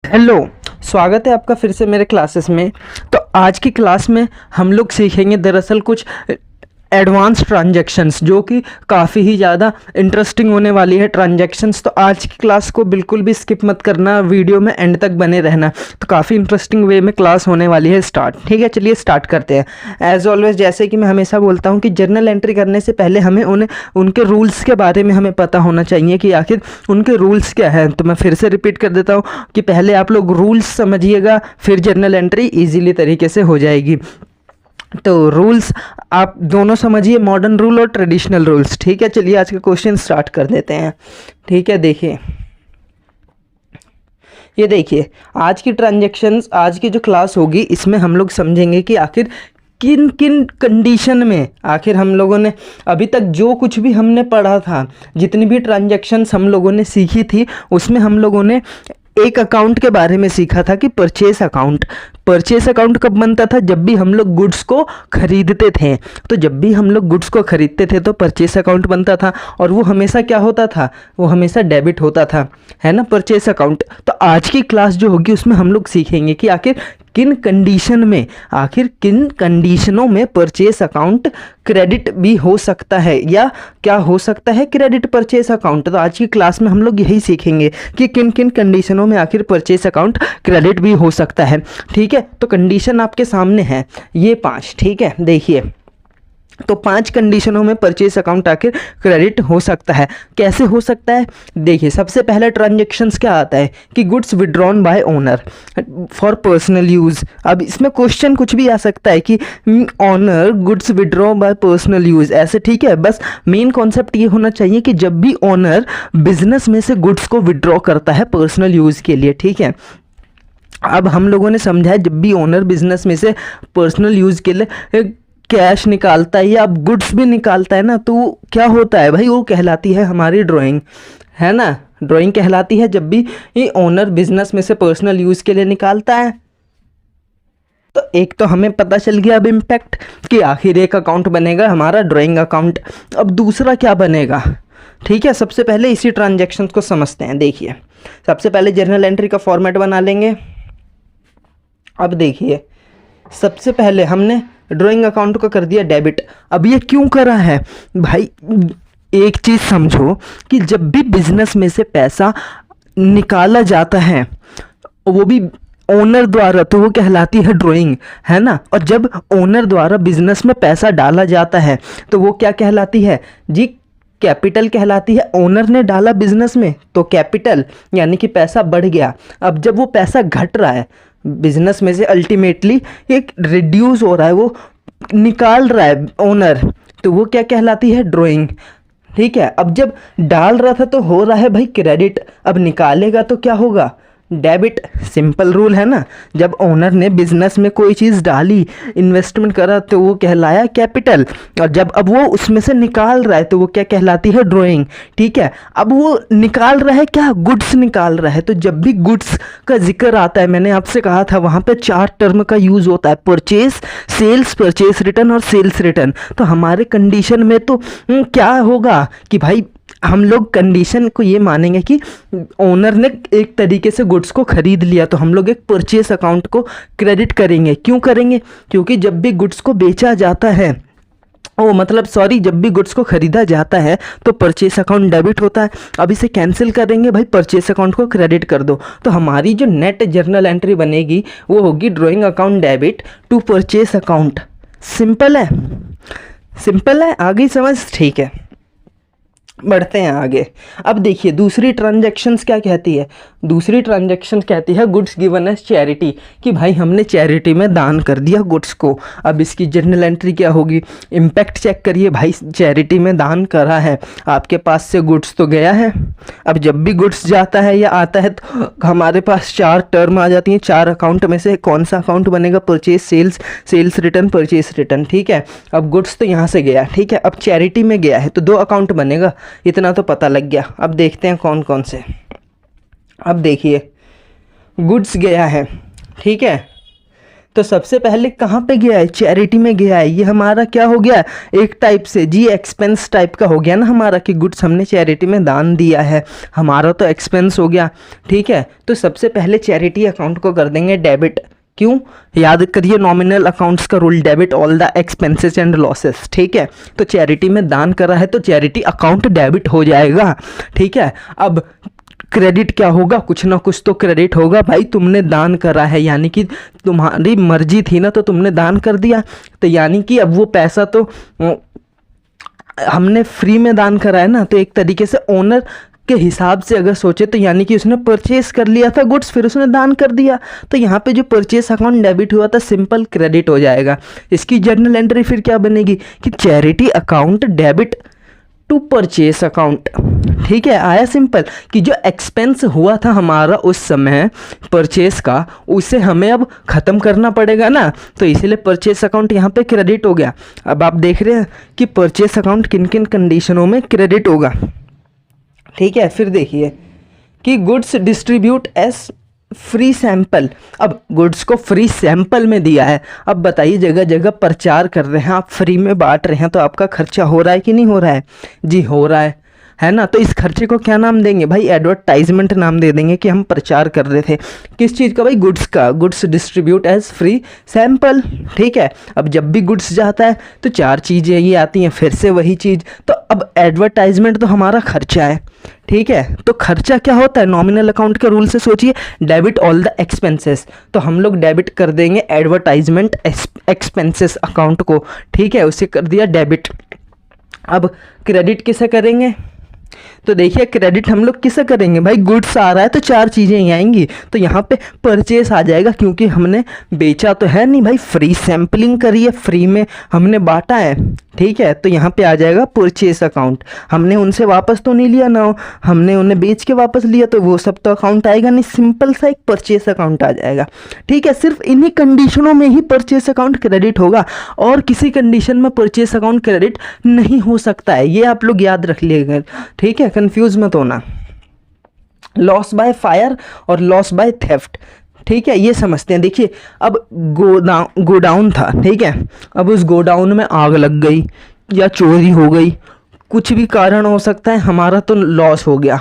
Hello. स्वागत है आपका फिर से मेरे क्लासेस में। तो आज की क्लास में हम लोग सीखेंगे दरअसल कुछ एडवांस ट्रांजैक्शंस जो कि काफ़ी ही ज़्यादा इंटरेस्टिंग होने वाली है ट्रांजैक्शंस। तो आज की क्लास को बिल्कुल भी स्किप मत करना, वीडियो में एंड तक बने रहना। तो काफ़ी इंटरेस्टिंग वे में क्लास होने वाली है स्टार्ट। ठीक है, चलिए स्टार्ट करते हैं। एज ऑलवेज जैसे कि मैं हमेशा बोलता हूँ कि जर्नल एंट्री करने से पहले हमें उनके रूल्स के बारे में हमें पता होना चाहिए कि आखिर उनके रूल्स क्या है। तो मैं फिर से रिपीट कर देता हूँ कि पहले आप लोग रूल्स समझिएगा, फिर जर्नल एंट्री ईजिली तरीके से हो जाएगी। तो रूल्स आप दोनों समझिए, मॉडर्न रूल और ट्रेडिशनल रूल्स। ठीक है, चलिए आज का क्वेश्चन स्टार्ट कर देते हैं। ठीक है, देखिए ये देखिए आज की ट्रांजैक्शंस, आज की जो क्लास होगी इसमें हम लोग समझेंगे कि आखिर किन किन कंडीशन में आखिर हम लोगों ने अभी तक जो कुछ भी हमने पढ़ा था, जितनी भी ट्रांजैक्शंस हम लोगों ने सीखी थी, उसमें हम लोगों ने एक अकाउंट के बारे में सीखा था कि परचेस अकाउंट। परचेस अकाउंट कब बनता था? जब भी हम लोग गुड्स को खरीदते थे। तो जब भी हम लोग गुड्स को खरीदते थे तो परचेस अकाउंट बनता था, और वो हमेशा क्या होता था? वो हमेशा डेबिट होता था, है ना, परचेस अकाउंट। तो आज की क्लास जो होगी उसमें हम लोग सीखेंगे कि आखिर किन कंडीशन में, आखिर किन कंडीशनों में परचेस अकाउंट क्रेडिट भी हो सकता है, या क्या हो सकता है क्रेडिट परचेस अकाउंट। तो आज की क्लास में हम लोग यही सीखेंगे कि किन किन कंडीशनों में आखिर परचेस अकाउंट क्रेडिट भी हो सकता है। ठीक है, तो कंडीशन आपके सामने है ये 5। ठीक है, देखिए तो 5 कंडीशनों में परचेस अकाउंट आखिर क्रेडिट हो सकता है। कैसे हो सकता है? देखिए सबसे पहला ट्रांजैक्शंस क्या आता है कि goods withdrawn by owner for personal use. अब इसमें क्वेश्चन कुछ भी आ सकता है कि owner goods withdraw by personal use, ऐसे। ठीक है, बस मेन कॉन्सेप्ट ये होना चाहिए कि जब भी ऑनर बिजनेस में से गुड्स को विड्रॉ करता है पर्सनल यूज़ के लिए। ठीक है, अब हम लोगों ने समझा है जब भी ओनर बिजनेस में से पर्सनल यूज़ के लिए कैश निकालता है या अब गुड्स भी निकालता है ना, तो क्या होता है भाई? वो कहलाती है हमारी ड्राइंग, है ना। ड्राइंग कहलाती है जब भी ये ओनर बिजनेस में से पर्सनल यूज़ के लिए निकालता है। तो एक तो हमें पता चल गया अब इम्पैक्ट कि आखिर एक अकाउंट बनेगा हमारा ड्राइंग अकाउंट। अब दूसरा क्या बनेगा? ठीक है, सबसे पहले इसी ट्रांजैक्शंस को समझते हैं। देखिए सबसे पहले जर्नल एंट्री का फॉर्मेट बना लेंगे। अब देखिए सबसे पहले हमने ड्राइंग अकाउंट को कर दिया डेबिट। अब ये क्यों करा है भाई? एक चीज़ समझो कि जब भी बिजनेस में से पैसा निकाला जाता है वो भी ओनर द्वारा, तो वो कहलाती है ड्राइंग, है ना। और जब ओनर द्वारा बिजनेस में पैसा डाला जाता है तो वो क्या कहलाती है जी? कैपिटल कहलाती है। ओनर ने डाला बिजनेस में तो कैपिटल, यानी कि पैसा बढ़ गया। अब जब वो पैसा घट रहा है बिजनेस में से, अल्टीमेटली एक रिड्यूस हो रहा है, वो निकाल रहा है ओनर, तो वो क्या कहलाती है? ड्राइंग। ठीक है, अब जब डाल रहा था तो हो रहा है भाई क्रेडिट, अब निकालेगा तो क्या होगा? डेबिट। सिंपल रूल है ना। जब ओनर ने बिजनेस में कोई चीज़ डाली, इन्वेस्टमेंट करा, तो वो कहलाया कैपिटल, और जब अब वो उसमें से निकाल रहा है तो वो क्या कहलाती है? ड्राइंग। ठीक है, अब वो निकाल रहा है क्या? गुड्स निकाल रहा है। तो जब भी गुड्स का जिक्र आता है, मैंने आपसे कहा था वहाँ पे 4 टर्म का यूज़ होता है, परचेस, सेल्स, परचेस रिटर्न और सेल्स रिटर्न। तो हमारे कंडीशन में तो क्या होगा कि भाई हम लोग कंडीशन को ये मानेंगे कि ओनर ने एक तरीके से गुड्स को खरीद लिया, तो हम लोग एक परचेस अकाउंट को क्रेडिट करेंगे। क्यों करेंगे? क्योंकि जब भी गुड्स को बेचा जाता है, जब भी गुड्स को खरीदा जाता है तो परचेस अकाउंट डेबिट होता है। अब इसे कैंसिल करेंगे भाई, परचेस अकाउंट को क्रेडिट कर दो। तो हमारी जो नेट जर्नल एंट्री बनेगी वो होगी drawing account debit to purchase account. Simple है, सिंपल है, आगे समझ? ठीक है, बढ़ते हैं आगे। अब देखिए दूसरी ट्रांजैक्शंस क्या कहती है? दूसरी ट्रांजैक्शन कहती है गुड्स गिवन एज चैरिटी, कि भाई हमने चैरिटी में दान कर दिया गुड्स को। अब इसकी जर्नल एंट्री क्या होगी? इम्पैक्ट चेक करिए भाई, चैरिटी में दान करा है, आपके पास से गुड्स तो गया है। अब जब भी गुड्स जाता है या आता है तो हमारे पास 4 टर्म आ जाती हैं। 4 अकाउंट में से कौन सा अकाउंट बनेगा? Purchase, sales, sales return, purchase return. ठीक है, अब गुड्स तो यहाँ से गया, ठीक है, अब चैरिटी में गया है तो 2 अकाउंट बनेगा। इतना तो पता लग गया। अब देखते हैं कौन कौन से। अब देखिए गुड्स गया है, ठीक है, तो सबसे पहले कहाँ पे गया है, चैरिटी में गया है। ये हमारा क्या हो गया, एक टाइप से जी एक्सपेंस टाइप का हो गया ना हमारा, कि गुड्स हमने चैरिटी में दान दिया है, हमारा तो एक्सपेंस हो गया। ठीक है, तो सबसे पहले चैरिटी अकाउंट को कर देंगे डेबिट। क्यों, याद करिए नॉमिनल अकाउंट्स का rule, debit all the expenses and losses. ठीक है, तो चैरिटी में दान करा है तो चैरिटी अकाउंट डेबिट हो जाएगा। ठीक है, अब क्रेडिट क्या होगा, कुछ ना कुछ तो क्रेडिट होगा भाई, तुमने दान करा है, यानी कि तुम्हारी मर्जी थी ना, तो तुमने दान कर दिया, तो यानी कि अब वो पैसा तो हमने फ्री में दान करा है ना, तो एक तरीके से ओनर के हिसाब से अगर सोचे तो यानी कि उसने परचेस कर लिया था गुड्स, फिर उसने दान कर दिया, तो यहाँ पे जो परचेस अकाउंट डेबिट हुआ था सिंपल क्रेडिट हो जाएगा। इसकी जर्नल एंट्री फिर क्या बनेगी कि charity account debit to purchase account. ठीक है, आया सिंपल, कि जो एक्सपेंस हुआ था हमारा उस समय परचेस का, उसे हमें अब ख़त्म करना पड़ेगा ना, तो इसीलिए परचेस अकाउंट यहाँ पे क्रेडिट हो गया। अब आप देख रहे हैं कि परचेस अकाउंट किन किन कंडीशनों में क्रेडिट होगा। ठीक है, फिर देखिए कि goods distribute S free sample. अब गुड्स को फ्री सैंपल में दिया है, अब बताइए जगह जगह प्रचार कर रहे हैं आप, फ्री में बांट रहे हैं, तो आपका खर्चा हो रहा है कि नहीं हो रहा है, जी हो रहा है ना। तो इस खर्चे को क्या नाम देंगे भाई, एडवर्टाइजमेंट नाम दे देंगे, कि हम प्रचार कर रहे थे किस चीज़ का भाई, गुड्स का। Goods distribute as free sample. ठीक है, अब जब भी गुड्स जाता है तो चार चीज़ें ये आती हैं, फिर से वही चीज़, तो अब एडवर्टाइजमेंट तो हमारा खर्चा है। ठीक है, तो खर्चा क्या होता है, नॉमिनल अकाउंट के रूल से सोचिए, डेबिट ऑल द एक्सपेंसेस, तो हम लोग डेबिट कर देंगे एडवर्टाइजमेंट एक्सपेंसेस अकाउंट को। ठीक है, उसे कर दिया डेबिट। अब क्रेडिट किसे करेंगे, तो देखिए क्रेडिट हम लोग किसे करेंगे भाई, गुड्स आ रहा है तो चार चीज़ें ही आएंगी, तो यहाँ पे परचेस आ जाएगा, क्योंकि हमने बेचा तो है नहीं भाई, फ्री सैम्पलिंग करी है, फ्री में हमने बांटा है। ठीक है, तो यहाँ पे आ जाएगा परचेस अकाउंट। हमने उनसे वापस तो नहीं लिया ना, हमने उन्हें बेच के वापस लिया, तो वो सब तो अकाउंट आएगा नहीं, सिंपल सा एक परचेस अकाउंट आ जाएगा। ठीक है, सिर्फ इन्हीं कंडीशनों में ही परचेस अकाउंट क्रेडिट होगा, और किसी कंडीशन में परचेस अकाउंट क्रेडिट नहीं हो सकता है, ये आप लोग याद रख लीजिएगा। ठीक है, कंफ्यूज मत होना। लॉस बाय फायर और लॉस बाय थेफ्ट, ठीक है, ये समझते हैं। देखिए अब गोडाउन था, ठीक है, अब उस गोडाउन में आग लग गई या चोरी हो गई, कुछ भी कारण हो सकता है, हमारा तो लॉस हो गया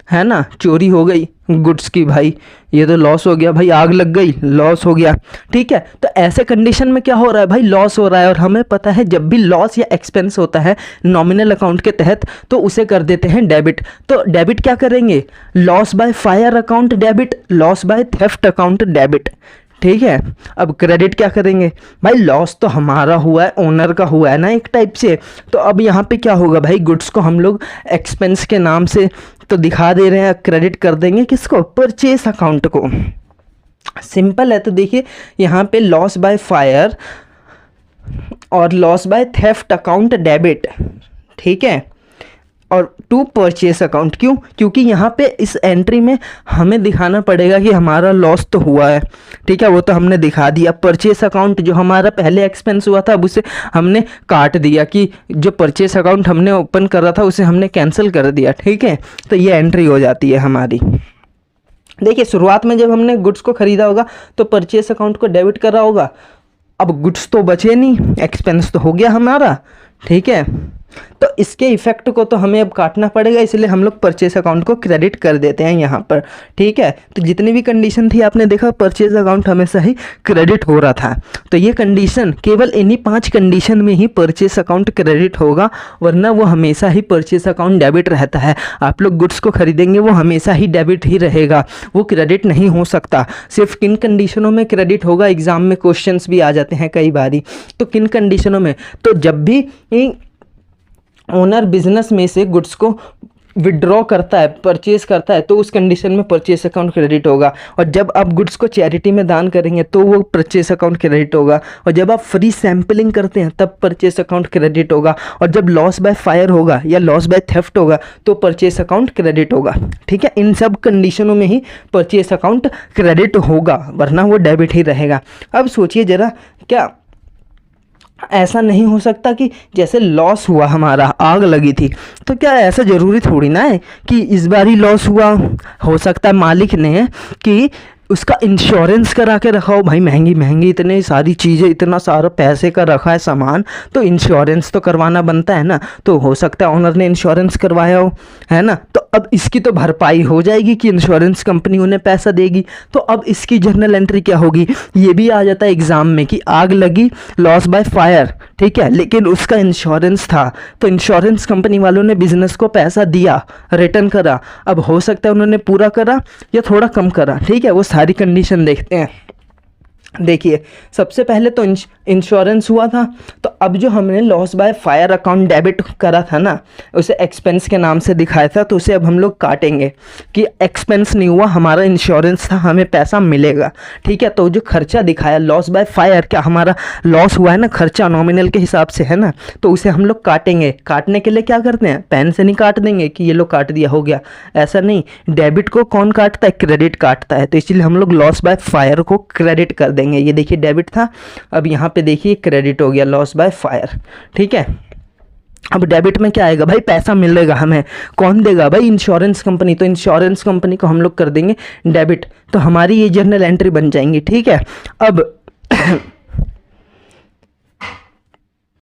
है ना, चोरी हो गई गुड्स की, भाई ये तो लॉस हो गया, भाई आग लग गई लॉस हो गया। ठीक है, तो ऐसे कंडीशन में क्या हो रहा है भाई, लॉस हो रहा है, और हमें पता है जब भी लॉस या एक्सपेंस होता है नॉमिनल अकाउंट के तहत तो उसे कर देते हैं डेबिट। तो डेबिट क्या करेंगे, loss by fire account debit, loss by theft account debit. ठीक है, अब क्रेडिट क्या करेंगे भाई, लॉस तो हमारा हुआ है, ओनर का हुआ है ना एक टाइप से, तो अब यहाँ पे क्या होगा भाई, गुड्स को हम लोग एक्सपेंस के नाम से तो दिखा दे रहे हैं, क्रेडिट कर देंगे किसको, परचेस अकाउंट को। सिंपल है, तो देखिए यहाँ पे लॉस बाय फायर और loss by theft account debit, ठीक है, और टू परचेस अकाउंट। क्यों, क्योंकि यहाँ पे इस एंट्री में हमें दिखाना पड़ेगा कि हमारा लॉस तो हुआ है, ठीक है, वो तो हमने दिखा दिया। परचेस अकाउंट जो हमारा पहले एक्सपेंस हुआ था, अब उसे हमने काट दिया, कि जो परचेस अकाउंट हमने ओपन कर रहा था उसे हमने कैंसिल कर दिया। ठीक है, तो ये एंट्री हो जाती है हमारी। देखिए शुरुआत में जब हमने गुड्स को ख़रीदा होगा तो परचेस अकाउंट को डेबिट करा होगा, अब गुड्स तो बचे नहीं, एक्सपेंस तो हो गया हमारा। ठीक है, तो इसके इफेक्ट को तो हमें अब काटना पड़ेगा, इसलिए हम लोग परचेस अकाउंट को क्रेडिट कर देते हैं यहाँ पर। ठीक है, तो जितनी भी कंडीशन थी आपने देखा परचेस अकाउंट हमेशा ही क्रेडिट हो रहा था, तो ये कंडीशन केवल इन्हीं 5 कंडीशन में ही परचेस अकाउंट क्रेडिट होगा, वरना वो हमेशा ही परचेस अकाउंट डेबिट रहता है। आप लोग गुड्स को खरीदेंगे वो हमेशा ही डेबिट ही रहेगा, वो क्रेडिट नहीं हो सकता। सिर्फ किन कंडीशनों में क्रेडिट होगा, एग्जाम में क्वेश्चंस भी आ जाते हैं कई बारी, तो किन कंडीशनों में, तो जब भी ओनर बिजनेस में से गुड्स को विड्रॉ करता है, परचेस करता है, तो उस कंडीशन में परचेस अकाउंट क्रेडिट होगा। और जब आप गुड्स को चैरिटी में दान करेंगे तो वो परचेस अकाउंट क्रेडिट होगा। और जब आप फ्री सैम्पलिंग करते हैं तब परचेस अकाउंट क्रेडिट होगा। और जब लॉस बाय फायर होगा या लॉस बाय थेफ्ट होगा तो परचेस अकाउंट क्रेडिट होगा। ठीक है, इन सब कंडीशनों में ही परचेस अकाउंट क्रेडिट होगा, वरना वो डेबिट ही रहेगा। अब सोचिए ज़रा, क्या ऐसा नहीं हो सकता कि जैसे लॉस हुआ हमारा, आग लगी थी, तो क्या ऐसा ज़रूरी थोड़ी ना है कि इस बार ही लॉस हुआ, हो सकता है मालिक ने कि उसका इंश्योरेंस करा के रखा हो भाई, महंगी महंगी इतनी सारी चीज़ें, इतना सारा पैसे का रखा है सामान, तो इंश्योरेंस तो करवाना बनता है ना। तो हो सकता है ऑनर ने इंश्योरेंस करवाया हो, है ना। तो अब इसकी तो भरपाई हो जाएगी कि इंश्योरेंस कंपनी उन्हें पैसा देगी। तो अब इसकी जर्नल एंट्री क्या होगी, ये भी आ जाता है एग्जाम में कि आग लगी, लॉस बाय फायर, ठीक है, लेकिन उसका इंश्योरेंस था, तो इंश्योरेंस कंपनी वालों ने बिजनेस को पैसा दिया, रिटर्न करा। अब हो सकता है उन्होंने पूरा करा या थोड़ा कम करा, ठीक है, वो सारी कंडीशन देखते हैं। देखिए सबसे पहले तो इंश्योरेंस हुआ था, तो अब जो हमने loss by fire account debit करा था ना, उसे एक्सपेंस के नाम से दिखाया था, तो उसे अब हम लोग काटेंगे कि एक्सपेंस नहीं हुआ, हमारा इंश्योरेंस था, हमें पैसा मिलेगा, ठीक है। तो जो खर्चा दिखाया लॉस बाय फायर, क्या हमारा लॉस हुआ है ना, खर्चा नॉमिनल के हिसाब से है ना, तो उसे हम लोग काटेंगे। काटने के लिए क्या करते हैं, पेन से नहीं काट देंगे कि ये लो काट दिया हो गया, ऐसा नहीं। डेबिट को कौन काटता है, क्रेडिट काटता है, तो इसलिए हम लोग लॉस बाय फायर को क्रेडिट कर देंगे। ये देखिए डेबिट था, अब यहाँ पे देखिए क्रेडिट हो गया, लॉस बाय फायर, ठीक है। अब डेबिट में क्या आएगा भाई, पैसा मिलेगा हमें, कौन देगा भाई, इंश्योरेंस कंपनी, तो इंश्योरेंस कंपनी को हम लोग कर देंगे डेबिट, तो हमारी ये जर्नल एंट्री बन जाएंगी, ठीक है। अब